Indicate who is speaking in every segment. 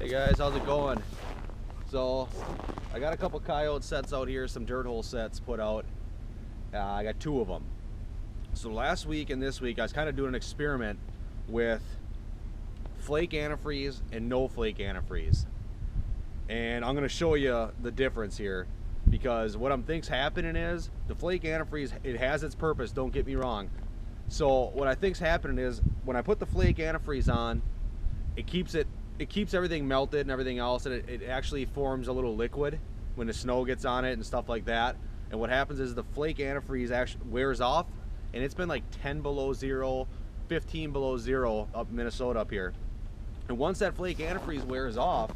Speaker 1: Hey guys, how's it going? So I got a couple coyote sets out here, some dirt hole sets put out. I got 2 of them. So last week and this week I was kind of doing an experiment with flake antifreeze and no flake antifreeze, and I'm going to show you the difference here, because what I'm think's happening is the flake antifreeze, it has its purpose, don't get me wrong. So what I think's happening is when I put the flake antifreeze on, it keeps everything melted and everything else, and it actually forms a little liquid when the snow gets on it and stuff like that. And what happens is the flake antifreeze actually wears off, and it's been like 10 below zero, 15 below zero up Minnesota up here. And once that flake antifreeze wears off,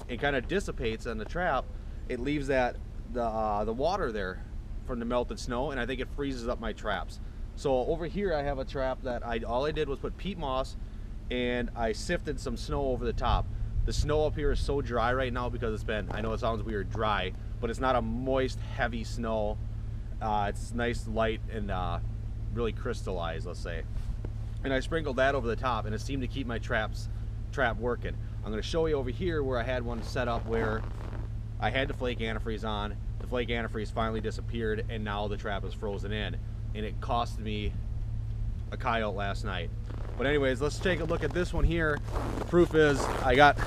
Speaker 1: it kind of dissipates on the trap. It leaves the water there from the melted snow, and I think it freezes up my traps. So over here I have a trap that all I did was put peat moss, and I sifted some snow over the top. The snow up here is so dry right now because it's been, I know it sounds weird, dry, but it's not a moist, heavy snow. It's nice, light, and really crystallized, let's say. And I sprinkled that over the top, and it seemed to keep my trap working. I'm going to show you over here where I had one set up where I had the flake antifreeze on. The flake antifreeze finally disappeared, and now the trap is frozen in, and it cost me a coyote last night. But anyways, let's take a look at this one here. The proof is I got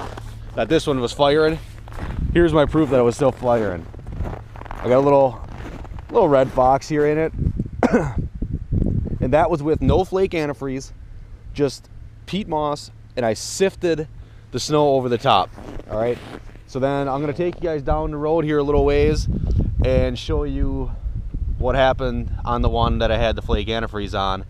Speaker 1: that this one was firing. Here's my proof that it was still firing. I got a little red fox here in it. And that was with no flake antifreeze, just peat moss, and I sifted the snow over the top. All right, so then I'm gonna take you guys down the road here a little ways and show you what happened on the one that I had the flake antifreeze on.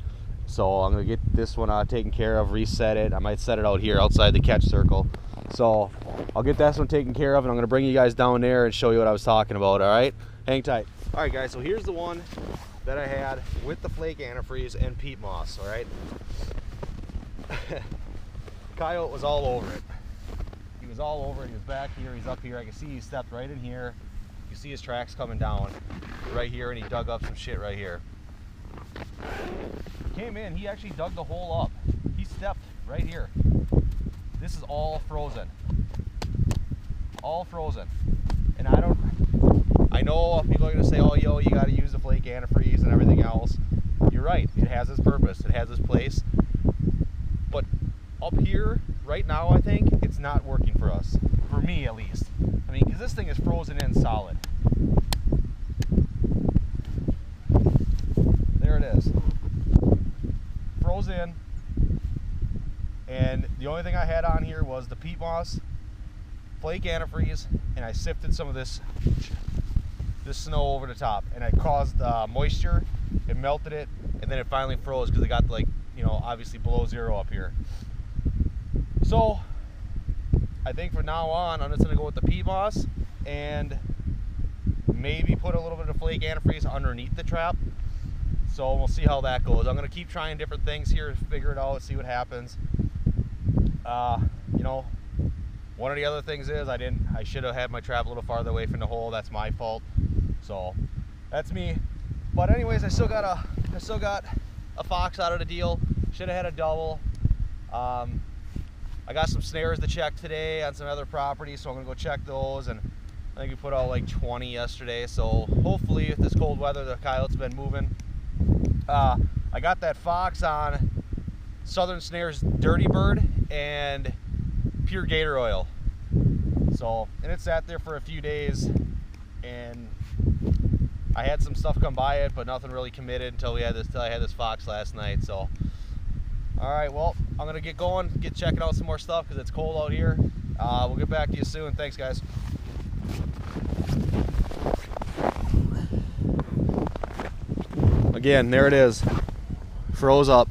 Speaker 1: So I'm gonna get this one taken care of, reset it. I might set it out here outside the catch circle. So I'll get this one taken care of, and I'm gonna bring you guys down there and show you what I was talking about. All right, hang tight. All right guys, so here's the one that I had with the flake antifreeze and peat moss. All right, coyote was all over it. He was all over it. He was back here, he's up here. I can see he stepped right in here. You see his tracks coming down right here, and he dug up some shit right here. He came in, he actually dug the hole up. He stepped right here. This is all frozen. All frozen. And I know people are gonna say, oh yo, you gotta use the flake antifreeze and everything else. You're right, it has its purpose, it has its place. But up here, right now, I think it's not working for us. For me, at least. I mean, because this thing is frozen in solid. There it is. Frozen. And the only thing I had on here was the peat moss, flake antifreeze, and I sifted some of this snow over the top, and it caused moisture. It melted it, and then it finally froze because it got, like, you know, obviously below zero up here. So I think from now on I'm just gonna go with the peat moss and maybe put a little bit of flake antifreeze underneath the trap. So we'll see how that goes. I'm gonna keep trying different things here, figure it out, see what happens. You know, one of the other things is I should have had my trap a little farther away from the hole. That's my fault. So that's me. But anyways, I still got a fox out of the deal. Should have had a double. I got some snares to check today on some other properties, so I'm gonna go check those. And I think we put out like 20 yesterday. So hopefully with this cold weather, the coyote's been moving. I got that fox on Southern Snares Dirty Bird and pure gator oil. So, and it sat there for a few days, and I had some stuff come by it, but nothing really committed until I had this fox last night. So, all right, well, I'm gonna get going, get checking out some more stuff because it's cold out here. We'll get back to you soon. Thanks, guys. Again, there it is. Froze up.